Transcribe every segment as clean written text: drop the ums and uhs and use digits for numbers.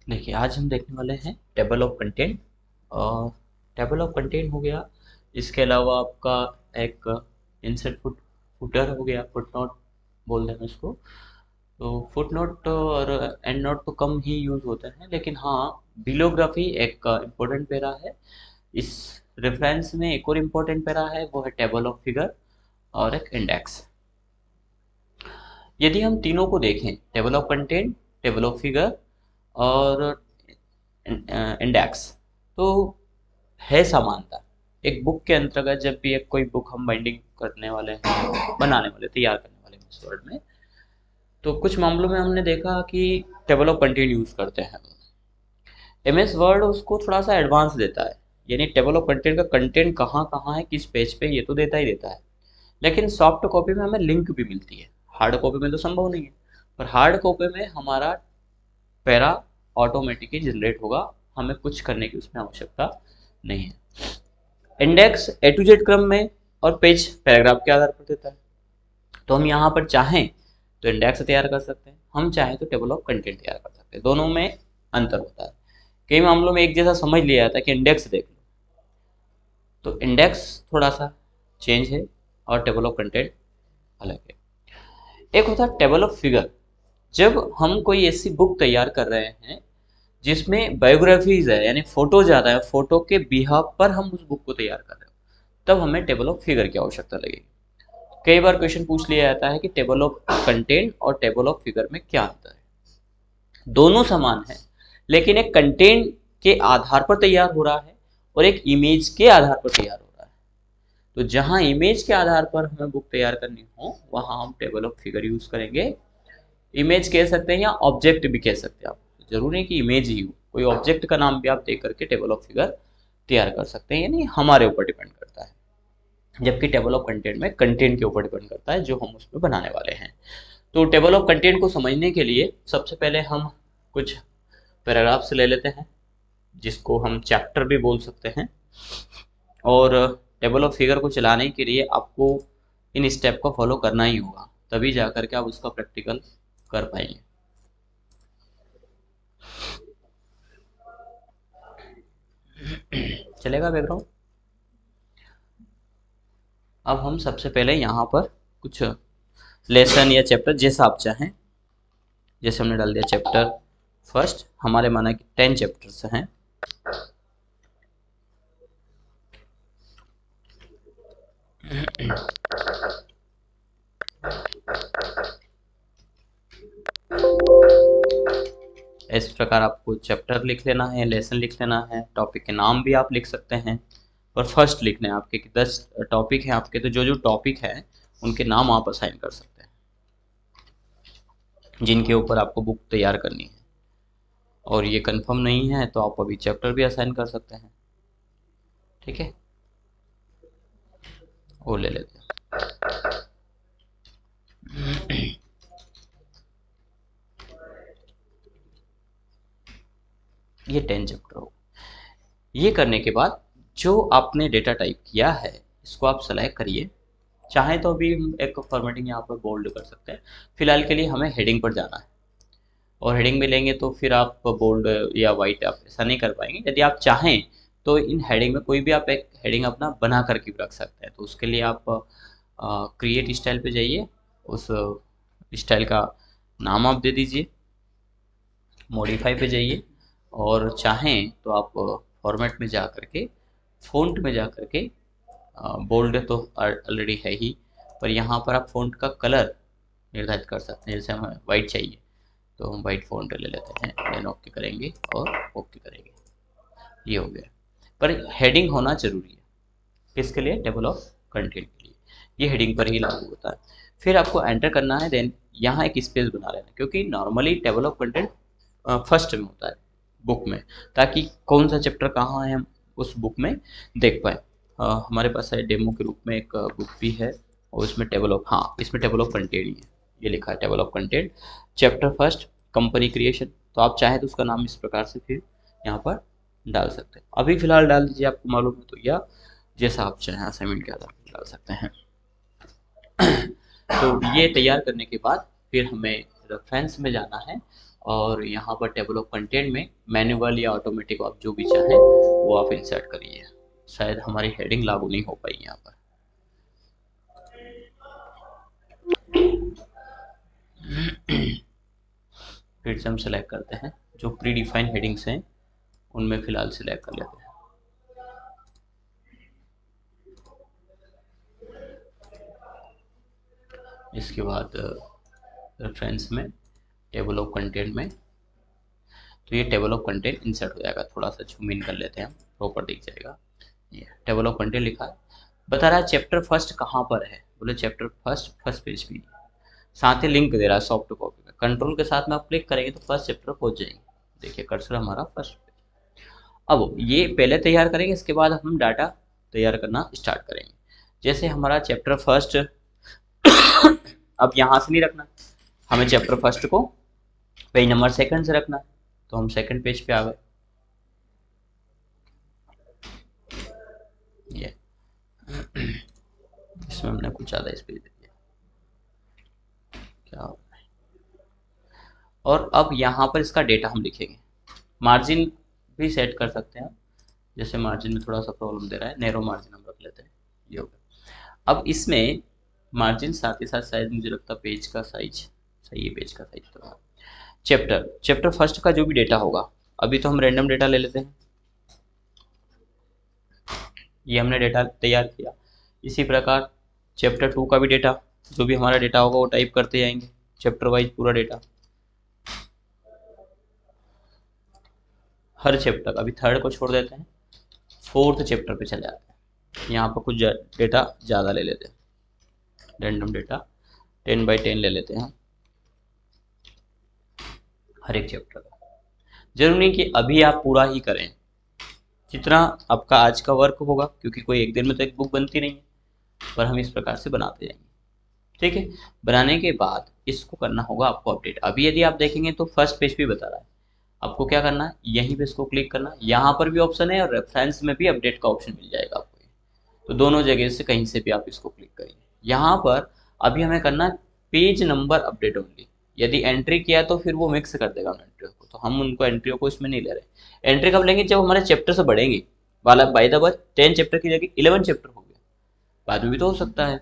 देखिए, आज हम देखने वाले हैं टेबल ऑफ कंटेंट। और टेबल ऑफ कंटेंट हो गया, इसके अलावा आपका एक इंसर्ट फुटर हो गया, फुट नोट बोलते हैं इसको। तो फुट नोट और एंड नोट तो कम ही यूज होते हैं, लेकिन हाँ, बिलोग्राफी एक इम्पोर्टेंट पैरा है। इस रेफरेंस में एक और इम्पोर्टेंट पैरा है, वो है टेबल ऑफ फिगर और एक इंडेक्स। यदि हम तीनों को देखें, table of content, table of figure और इंडेक्स, तो है समानता। एक बुक के अंतर्गत जब भी एक कोई बुक हम बाइंडिंग करने वाले हैं, बनाने वाले, तैयार करने वाले हैं इस वर्ड में, तो कुछ मामलों में हमने देखा कि टेबल ऑफ कंटेंट यूज करते हैं। एमएस वर्ड उसको थोड़ा सा एडवांस देता है, यानी टेबल ऑफ कंटेंट का कंटेंट कहाँ कहाँ है, किस पेज पे, ये तो देता ही देता है। लेकिन सॉफ्ट कॉपी में हमें लिंक भी मिलती है। हार्ड कॉपी में तो संभव नहीं है, पर हार्ड कॉपी में हमारा पैरा ऑटोमेटिकली जनरेट होगा, हमें कुछ करने की उसमें आवश्यकता नहीं है। इंडेक्स ए टू जेड क्रम में और पेज पैराग्राफ के आधार पर देता है। तो हम यहाँ पर चाहें तो इंडेक्स तैयार कर सकते हैं, हम चाहें तो टेबल ऑफ कंटेंट तैयार कर सकते हैं। दोनों में अंतर होता है। कई मामलों में एक जैसा समझ लिया जाता है कि इंडेक्स देख लो, तो इंडेक्स थोड़ा सा चेंज है और टेबल ऑफ कंटेंट अलग है। एक होता है टेबल ऑफ फिगर। जब हम कोई ऐसी बुक तैयार कर रहे हैं जिसमें बायोग्राफीज है, यानी फोटो ज़्यादा है, फोटो के बिहाफ पर हम उस बुक को तैयार कर रहे हो, तब हमें टेबल ऑफ फिगर की आवश्यकता लगेगी। कई बार क्वेश्चन पूछ लिया जाता है कि टेबल ऑफ कंटेंट और टेबल ऑफ फिगर में क्या अंतर है। दोनों समान है, लेकिन एक कंटेंट के आधार पर तैयार हो रहा है और एक इमेज के आधार पर तैयार हो रहा है। तो जहां इमेज के आधार पर हमें बुक तैयार करनी हो, वहां हम टेबल ऑफ फिगर यूज करेंगे। इमेज कह सकते हैं या ऑब्जेक्ट भी कह सकते हैं आप, जरूरी नहीं कि इमेज ही हो, कोई ऑब्जेक्ट का नाम भी आप दे करके टेबल ऑफ फिगर तैयार कर सकते हैं, यानी हमारे ऊपर डिपेंड करता है। जबकि टेबल ऑफ कंटेंट में कंटेंट के ऊपर डिपेंड करता है जो हम उसमें बनाने वाले हैं। तो टेबल ऑफ कंटेंट को समझने के लिए सबसे पहले हम कुछ पैराग्राफ से ले लेते हैं, जिसको हम चैप्टर भी बोल सकते हैं। और टेबल ऑफ फिगर को चलाने के लिए आपको इन स्टेप को फॉलो करना ही होगा, तभी जा करके आप उसका प्रैक्टिकल कर पाएंगे। चलेगा बैकग्राउंड। अब हम सबसे पहले यहाँ पर कुछ लेसन या चैप्टर जैसा आप चाहें, जैसे हमने डाल दिया चैप्टर फर्स्ट, हमारे माना कि 10 चैप्टर्स हैं। इस प्रकार आपको चैप्टर लिख लेना है, लेसन लिख लेना है, टॉपिक के नाम भी आप लिख सकते हैं। और फर्स्ट लिखने हैं आपके कि 10 टॉपिक हैं आपके, तो जो जो टॉपिक हैं उनके नाम आप असाइन कर सकते हैं, जिनके ऊपर आपको बुक तैयार करनी है। और ये कंफर्म नहीं है तो आप अभी चैप्टर भी असाइन कर सकते हैं। ठीक है, वो ले लेते हैं। ये 10 चैप्टर हो। ये करने के बाद जो आपने डेटा टाइप किया है, इसको आप सेलेक्ट करिए। चाहे तो अभी हम एक फॉर्मेटिंग यहाँ पर बोल्ड कर सकते हैं। फिलहाल के लिए हमें हेडिंग पर जाना है, और हेडिंग में लेंगे तो फिर आप बोल्ड या वाइट आप ऐसा नहीं कर पाएंगे। यदि आप चाहें तो इन हेडिंग में कोई भी आप एक हेडिंग अपना बना करके भी रख सकते हैं। तो उसके लिए आप क्रिएट स्टाइल पे जाइए, उस स्टाइल का नाम आप दे दीजिए, मॉडिफाई पे जाइए, और चाहें तो आप फॉर्मेट में जा करके, फ़ॉन्ट में जा करके, बोल्ड तो ऑलरेडी है ही, पर यहाँ पर आप फ़ॉन्ट का कलर निर्धारित कर सकते हैं। जैसे हमें वाइट चाहिए तो हम वाइट फ़ॉन्ट ले लेते हैं, देन ओके करेंगे और ओके करेंगे। ये हो गया। पर हेडिंग होना ज़रूरी है, किसके लिए? टेबल ऑफ कंटेंट के लिए। ये हेडिंग पर ही लागू होता है। फिर आपको एंटर करना है, देन यहाँ एक स्पेस बना लेना, क्योंकि normally table of content first में होता है बुक में, ताकि कौन सा चैप्टर कहाँ है हम उस बुक में देख पाए। हमारे पास है डेमो के रूप में एक बुक भी है, और इसमें टेबल ऑफ, हाँ, इसमें टेबल ऑफ कंटेंट ही है, ये लिखा है table of content, chapter first, company creation. तो आप चाहें तो उसका नाम इस प्रकार से फिर यहाँ पर डाल सकते हैं। अभी फिलहाल डाल दीजिए, आपको मालूम है तो, या जैसा आप चाहें असाइनमेंट के आधार पर डाल सकते हैं। तो ये तैयार करने के बाद फिर हमें रेफरेंस में जाना है, और यहाँ पर टेबल ऑफ कंटेंट में मैनुअल या ऑटोमेटिक आप जो भी चाहें वो आप इंसर्ट करिए। शायद हमारी हेडिंग लागू नहीं हो पाई यहाँ पर। फिर से हम सेलेक्ट करते हैं, जो प्री डिफाइंड हेडिंग्स हैं उनमें फिलहाल सिलेक्ट कर लेते हैं। इसके बाद रेफरेंस में टेबल ऑफ कंटेंट में, तो ये टेबल ऑफ कंटेंट इंसर्ट हो जाएगा। थोड़ा सा जूम इन कर लेते हैं हम, प्रॉपर दिख जाएगा। ये टेबल ऑफ कंटेंट लिखा है, बता रहा है चैप्टर फर्स्ट कहाँ पर है। बोले चैप्टर फर्स्ट पेज पे, साथ ही लिंक दे रहा है सॉफ्ट कॉपी का। कंट्रोल के साथ में आप क्लिक करेंगे तो फर्स्ट चैप्टर पहुंच जाएंगे। देखिए कर्सर हमारा फर्स्ट पेज। अब ये पहले तैयार करेंगे, इसके बाद हम डाटा तैयार करना स्टार्ट करेंगे। जैसे हमारा चैप्टर फर्स्ट अब यहाँ से नहीं रखना, हमें चैप्टर फर्स्ट को पेज नंबर सेकंड से रखना है, तो हम सेकंड पेज पे आ गए। ये इसमें हमने कुछ ज़्यादा स्पेस दे दिया, क्या हो रहा है। और अब यहाँ पर इसका डेटा हम लिखेंगे। मार्जिन भी सेट कर सकते हैं, जैसे मार्जिन में थोड़ा सा प्रॉब्लम दे रहा है, नैरो मार्जिन हम रख लेते हैं, ये हो गया। अब इसमें मार्जिन साथ ही साथ शायद मुझे लगता है पेज का साइज सही है, पेज का साइज तो चैप्टर फर्स्ट का जो भी डेटा होगा, अभी तो हम रैंडम डेटा ले लेते हैं। ये हमने डेटा तैयार किया। इसी प्रकार चैप्टर 2 का भी डेटा, जो भी हमारा डेटा होगा वो टाइप करते जाएंगे, चैप्टर वाइज पूरा डेटा हर चैप्टर का। अभी थर्ड को छोड़ देते हैं, फोर्थ चैप्टर पे चले जाते हैं। यहाँ पर कुछ डेटा ज़्यादा ले लेते हैं, रैंडम डेटा 10x10 ले लेते हैं हर एक चैप्टर का। जरूरी नहीं कि अभी आप पूरा ही करें, जितना आपका आज का वर्क होगा, क्योंकि कोई एक दिन में तो एक बुक बनती नहीं है, पर हम इस प्रकार से बनाते जाएंगे। ठीक है, बनाने के बाद इसको करना होगा आपको अपडेट। अभी यदि आप देखेंगे तो फर्स्ट पेज पे बता रहा है, आपको क्या करना है, यहीं पे इसको क्लिक करना। यहाँ पर भी ऑप्शन है और रेफरेंस में भी अपडेट का ऑप्शन मिल जाएगा आपको, तो दोनों जगह से कहीं से भी आप इसको क्लिक करेंगे। यहाँ पर अभी हमें करना है पेज नंबर अपडेट ओनली। यदि एंट्री किया तो फिर वो मिक्स कर देगा उन एंट्रियों को, तो हम उनको एंट्रियों को इसमें नहीं ले रहे। एंट्री कब लेंगे, जब हमारे चैप्टर से बढ़ेंगे वाला। बाय द वे 10 चैप्टर की जगह 11 चैप्टर हो गया, बाद में भी तो हो सकता है,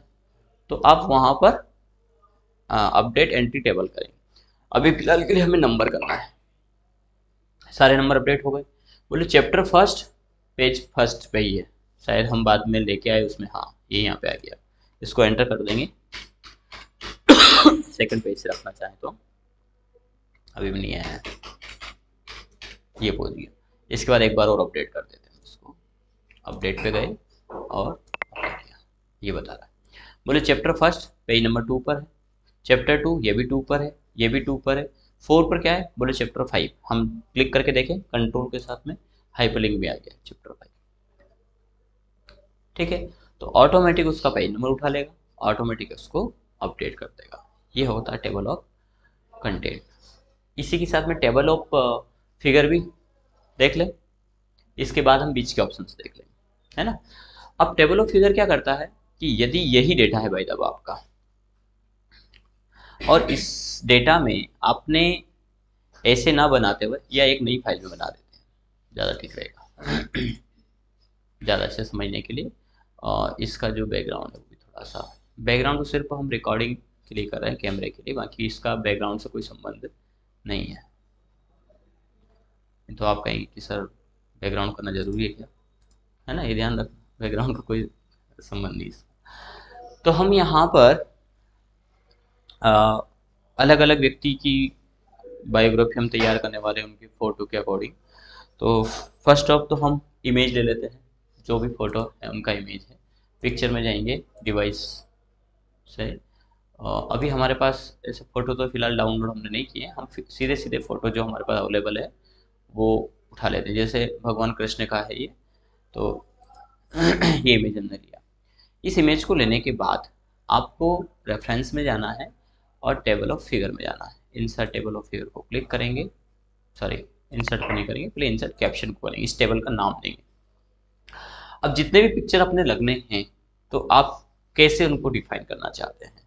तो आप वहाँ पर अपडेट एंट्री टेबल करेंगे। अभी फिलहाल के लिए हमें नंबर करना है। सारे नंबर अपडेट हो गए। बोले चैप्टर फर्स्ट पेज फर्स्ट पे ही है, शायद हम बाद में लेके आए उसमें, हाँ ये यहाँ पे आ गया। इसको एंटर कर देंगे। सेकंड पेज से रखना चाहें तो, अभी भी नहीं आया है, ये पहुंच गया। इसके बाद एक बार और अपडेट कर देते हैं इसको। अपडेट पे गए और अप्लाई किया, ये बता रहा है। बोले चैप्टर फर्स्ट पेज नंबर 2 पर है, चैप्टर 2 ये भी 2 पर है, ये भी 2 पर है। 4 पर क्या है, बोले चैप्टर 5। हम क्लिक करके देखें, कंट्रोल के साथ में हाइपरलिंक भी आ गया चैप्टर 5। ठीक है, तो ऑटोमेटिक उसका पेज नंबर उठा लेगा, ऑटोमेटिक उसको अपडेट कर देगा। ये होता है टेबल ऑफ कंटेंट। इसी के साथ में टेबल ऑफ फिगर भी देख लें, इसके बाद हम बीच के ऑप्शंस देख लेंगे, है ना। अब टेबल ऑफ फिगर क्या करता है कि यदि यही डेटा है भाई साहब आपका, और इस डेटा में आपने ऐसे ना बनाते हुए या एक नई फाइल में बना देते हैं, ज़्यादा ठीक रहेगा ज़्यादा अच्छे समझने के लिए। और इसका जो बैकग्राउंड है वो भी थोड़ा सा, बैकग्राउंड तो सिर्फ हम रिकॉर्डिंग के लिए कर रहे हैं, कैमरे के लिए, बाकी इसका बैकग्राउंड से कोई संबंध नहीं है। तो आप कहेंगे कि सर बैकग्राउंड करना जरूरी है क्या, है ना, ये ध्यान रखना, बैकग्राउंड का कोई संबंध नहीं इसका। तो हम यहाँ पर अलग अलग व्यक्ति की बायोग्राफी हम तैयार करने वाले हैं उनकी फ़ोटो के अकॉर्डिंग। तो फर्स्ट ऑफ तो हम इमेज ले लेते हैं, जो भी फ़ोटो है उनका इमेज है। पिक्चर में जाएंगे डिवाइस से, अभी हमारे पास ऐसे फ़ोटो तो फिलहाल डाउनलोड हमने नहीं किए, हम सीधे सीधे फ़ोटो जो हमारे पास अवेलेबल है वो उठा लेते हैं। जैसे भगवान कृष्ण का है ये, तो ये इमेज हमने लिया। इस इमेज को लेने के बाद आपको रेफरेंस में जाना है और टेबल ऑफ फिगर में जाना है। इंसर्ट टेबल ऑफ फिगर को क्लिक करेंगे, सॉरी इंसर्ट को नहीं करेंगे, पहले इंसर्ट कैप्शन को करेंगे, इस टेबल का नाम देंगे। अब जितने भी पिक्चर अपने लगने हैं तो आप कैसे उनको डिफाइन करना चाहते हैं,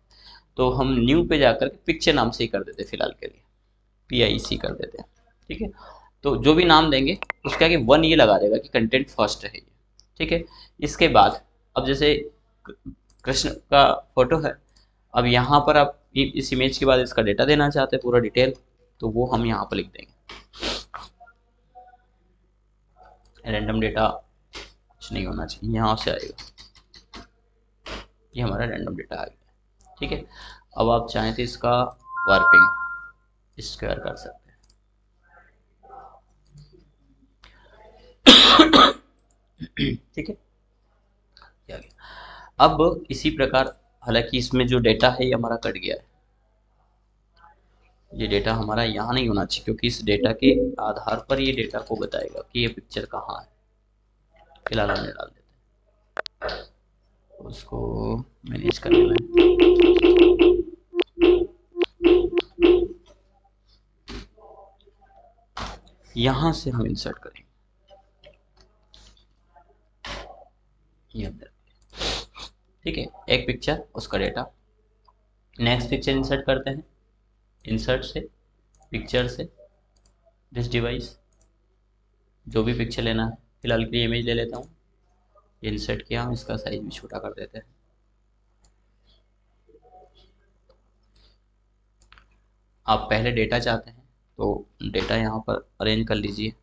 तो हम न्यू पे जाकर पिक्चर नाम से ही कर देते फिलहाल के लिए। PIC कर देते हैं। ठीक है, तो जो भी नाम देंगे उसका आगे 1 ये लगा देगा कि कंटेंट फर्स्ट है ये। ठीक है, इसके बाद अब जैसे कृष्ण का फोटो है, अब यहाँ पर आप इस इमेज के बाद इसका डेटा देना चाहते हैं पूरा डिटेल, तो वो हम यहाँ पर लिख देंगे रैंडम डेटा। कुछ नहीं होना चाहिए, यहाँ से आएगा, ये हमारा रैंडम डेटा आ गया। ठीक है, अब आप चाहें तो इसका वार्पिंग स्क्वायर कर सकते हैं। ठीक है, क्या गया। अब इसी प्रकार, हालांकि इसमें जो डेटा है ये हमारा कट गया है, ये डेटा हमारा यहाँ नहीं होना चाहिए, क्योंकि इस डेटा के आधार पर ये डेटा को बताएगा कि ये पिक्चर कहाँ है। फिलहाल हमने डाल देते हैं, उसको मैनेज करने में यहाँ से हम इंसर्ट करेंगे ये अंदर। ठीक है, एक पिक्चर उसका डेटा, नेक्स्ट पिक्चर इंसर्ट करते हैं, इंसर्ट से पिक्चर से दिस डिवाइस, जो भी पिक्चर लेना है, फिलहाल के लिए इमेज ले लेता हूँ, इंसर्ट किया, हम इसका साइज भी छोटा कर देते हैं। आप पहले डेटा चाहते हैं तो डेटा यहाँ पर अरेंज कर लीजिए,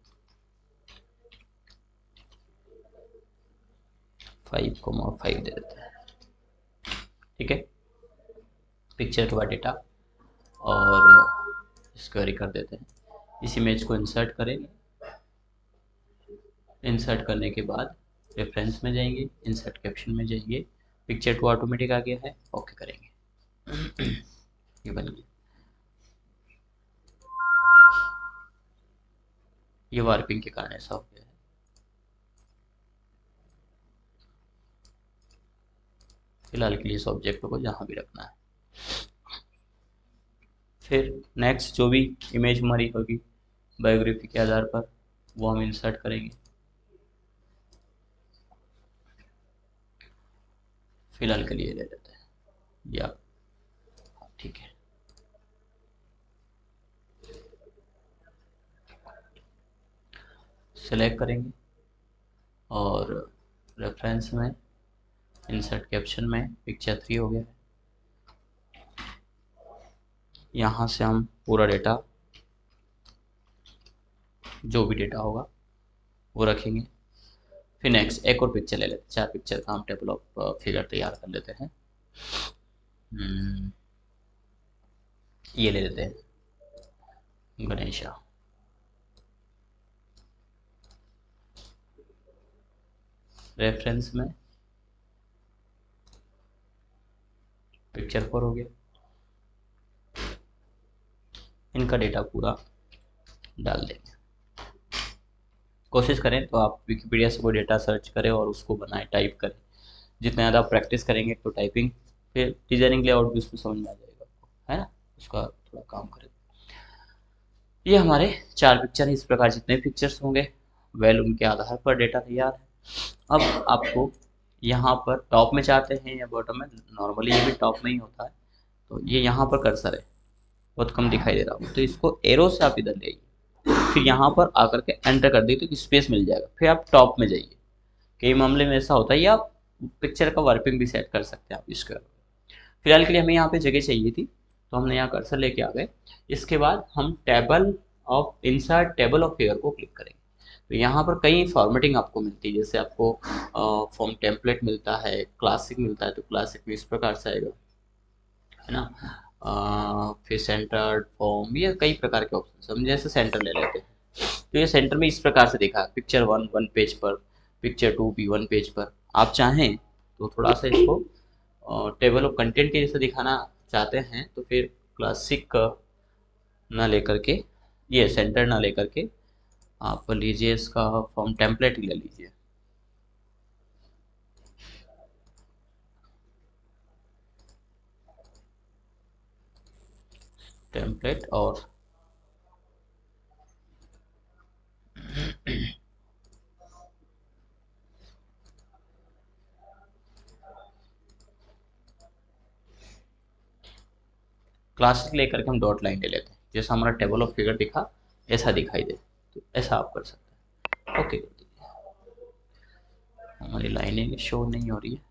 5,5 दे देते हैं। ठीक है, पिक्चर के बाद डेटा और स्क्वायर कर देते हैं। इस इमेज को इंसर्ट करेंगे, इंसर्ट करने के बाद रेफरेंस में जाएंगे, इंसर्ट कैप्शन में जाएंगे, पिक्चर टू ऑटोमेटिक आ गया है, ओके करेंगे। ये बन गया, ये वार्पिंग के कारण ऐसा हो गया है। फिलहाल के लिए इस ऑब्जेक्ट को जहाँ भी रखना है। फिर नेक्स्ट जो भी इमेज हमारी होगी बायोग्राफी के आधार पर, वो हम इंसर्ट करेंगे। फिलहाल के लिए ले लेते हैं, या ठीक है, सेलेक्ट करेंगे और रेफरेंस में, इंसर्ट कैप्शन में पिक्चर 3 हो गया है। यहाँ से हम पूरा डेटा, जो भी डेटा होगा वो रखेंगे। फिर नेक्स्ट एक और पिक्चर ले लेते हैं, 4 पिक्चर का हम टेबल ऑफ फिगर तैयार कर लेते हैं। ये ले लेते हैं गणेशा, रेफरेंस में पिक्चर 4 हो गया, इनका डेटा पूरा डाल देंगे। कोशिश करें तो आप विकिपीडिया से कोई डेटा सर्च करें और उसको बनाएं, टाइप करें। जितना ज़्यादा प्रैक्टिस करेंगे तो टाइपिंग, फिर डिजाइनिंग लेआउट भी उसमें समझ में आ जाएगा आपको, है ना, उसका थोड़ा काम करें। ये हमारे 4 पिक्चर हैं, इस प्रकार जितने पिक्चर्स होंगे वेल उनके आधार पर डेटा तैयार है। अब आपको यहाँ पर टॉप में चाहते हैं या बॉटम में, नॉर्मली ये भी टॉप में ही होता है, तो ये यहाँ पर कर्सर है, बहुत कम दिखाई दे रहा हो तो इसको एरो से आप इधर ले आइए, फिर यहाँ पर आकर के एंटर कर दी तो स्पेस मिल जाएगा, फिर आप टॉप में जाइए। कई मामले में ऐसा होता है, या आप पिक्चर का वार्पिंग भी सेट कर सकते हैं आप इसका। फिलहाल के लिए हमें यहाँ पे जगह चाहिए थी, तो हमने यहाँ कर्सर लेके आ गए। इसके बाद हम table of insert table of figure को क्लिक करेंगे, तो यहाँ पर कई फॉर्मेटिंग आपको मिलती है, जैसे आपको फॉर्म टेम्पलेट मिलता है, क्लासिक मिलता है, तो क्लासिक में इस प्रकार से आएगा, है ना। फिर सेंटर्ड फॉर्म, ये कई प्रकार के ऑप्शन, हम जैसे सेंटर ले लेते हैं, तो ये सेंटर में इस प्रकार से दिखा, पिक्चर 1 पेज पर, पिक्चर 2 भी 1 पेज पर। आप चाहें तो थोड़ा सा इसको टेबल ऑफ कंटेंट के जैसे दिखाना चाहते हैं तो फिर क्लासिक ना लेकर के, ये सेंटर ना लेकर के आप लीजिए इसका फॉर्म टेम्पलेट ही ले लीजिए। टेम्पलेट और क्लासिक लेकर के हम डॉट लाइन ले लेते हैं, जैसा हमारा टेबल ऑफ फिगर दिखा ऐसा दिखाई दे, तो ऐसा आप कर सकते हैं। ओके, हमारी लाइनें शो नहीं हो रही है।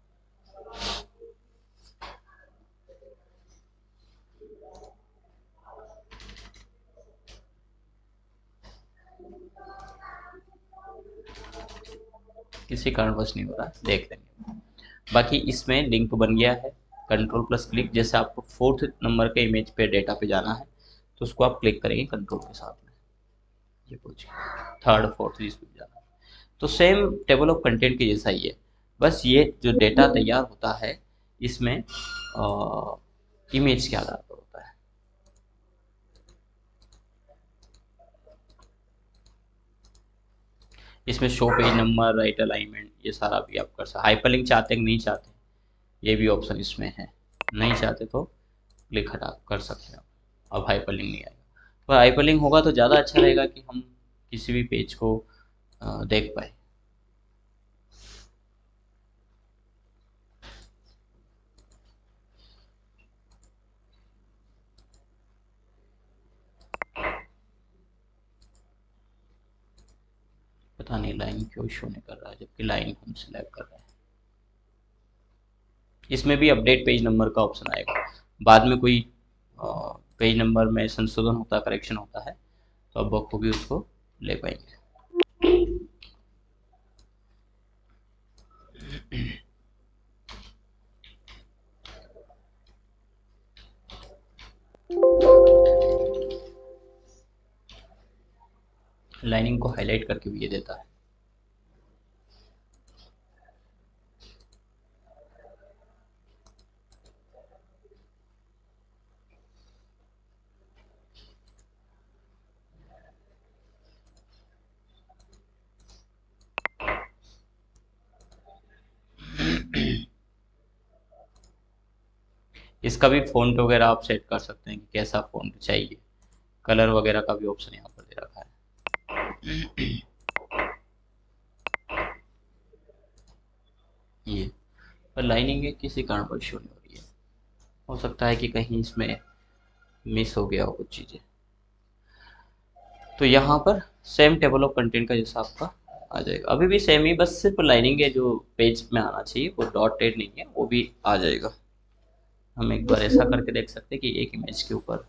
किसी कारणवश नहीं हो रहा, देख लेंगे। बाकी इसमें लिंक बन गया है, कंट्रोल प्लस क्लिक। जैसे आपको 4th नंबर के इमेज पे डेटा पे जाना है तो उसको आप क्लिक करेंगे कंट्रोल के साथ में, ये पूछ 3rd 4th इस पे जाना है। तो सेम टेबल ऑफ कंटेंट के जैसा ही है, बस ये जो डेटा तैयार होता है इसमें इमेज के आधार पर होता है। इसमें show page number, right alignment, ये सारा भी आप कर सकते। हाइपरलिंक चाहते हैं कि नहीं चाहते, ये भी ऑप्शन इसमें है। नहीं चाहते तो क्लिक हटा कर सकते हैं। अब हाइपरलिंक नहीं आएगा, पर हाइपरलिंक होगा तो ज़्यादा अच्छा रहेगा कि हम किसी भी पेज को देख पाए। पता नहीं लाइन क्यों शो नहीं कर रहा है, जबकि लाइन हम सिलेक्ट कर रहे हैं। इसमें भी अपडेट पेज नंबर का ऑप्शन आएगा, बाद में कोई पेज नंबर में संशोधन होता है, करेक्शन होता है, तो आप बखूबी उसको ले पाएंगे। लाइनिंग को हाईलाइट करके भी ये देता है। इसका भी फ़ॉन्ट वगैरह आप सेट कर सकते हैं कि कैसा फ़ॉन्ट चाहिए, कलर वगैरह का भी ऑप्शन यहाँ पर दे रखा है। ये पर लाइनिंग है किसी कारण पर शो नहीं हो रही है, हो सकता है कि कहीं इसमें मिस हो गया हो कुछ चीज़ें। तो यहाँ पर सेम टेबल ऑफ कंटेंट का जैसा आपका आ जाएगा, अभी भी सेम ही, बस सिर्फ लाइनिंग है जो पेज में आना चाहिए वो डॉटेड नहीं है, वो भी आ जाएगा। हम एक बार ऐसा करके देख सकते हैं कि एक इमेज के ऊपर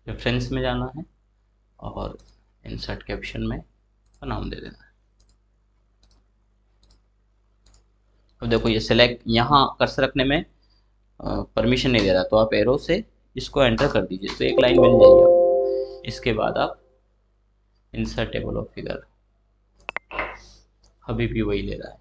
रेफरेंस में जाना है और इंसर्ट कैप्शन में नाम दे देना है। अब देखो ये सिलेक्ट, यहाँ कर्सर रखने में परमिशन नहीं दे रहा, तो आप एरो से इसको एंटर कर दीजिए तो एक लाइन मिल जाएगी आपको। इसके बाद आप इंसर्ट टेबल ऑफ फिगर, अभी भी वही ले रहा है।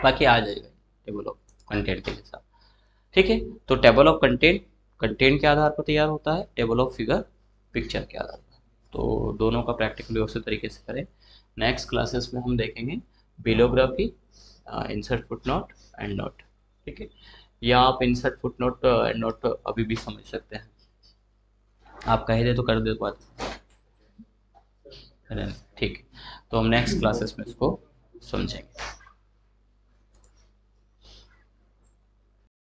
बाकी आ जाएगा टेबल ऑफ कंटेंट के साथ, ठीक है। तो टेबल ऑफ कंटेंट कंटेंट के आधार पर तैयार होता है, टेबल ऑफ फिगर पिक्चर के आधार पर। तो दोनों का प्रैक्टिकली उसी तरीके से करें। नेक्स्ट क्लासेस में हम देखेंगे बिलोग्राफी, इंसर्ट फुटनोट एंड नोट, ठीक है। या आप इंसर्ट फुटनोट एंड नोट अभी भी समझ सकते हैं, आप कह दे तो कर दे बात, ठीक है। तो हम नेक्स्ट क्लासेस में इसको समझेंगे।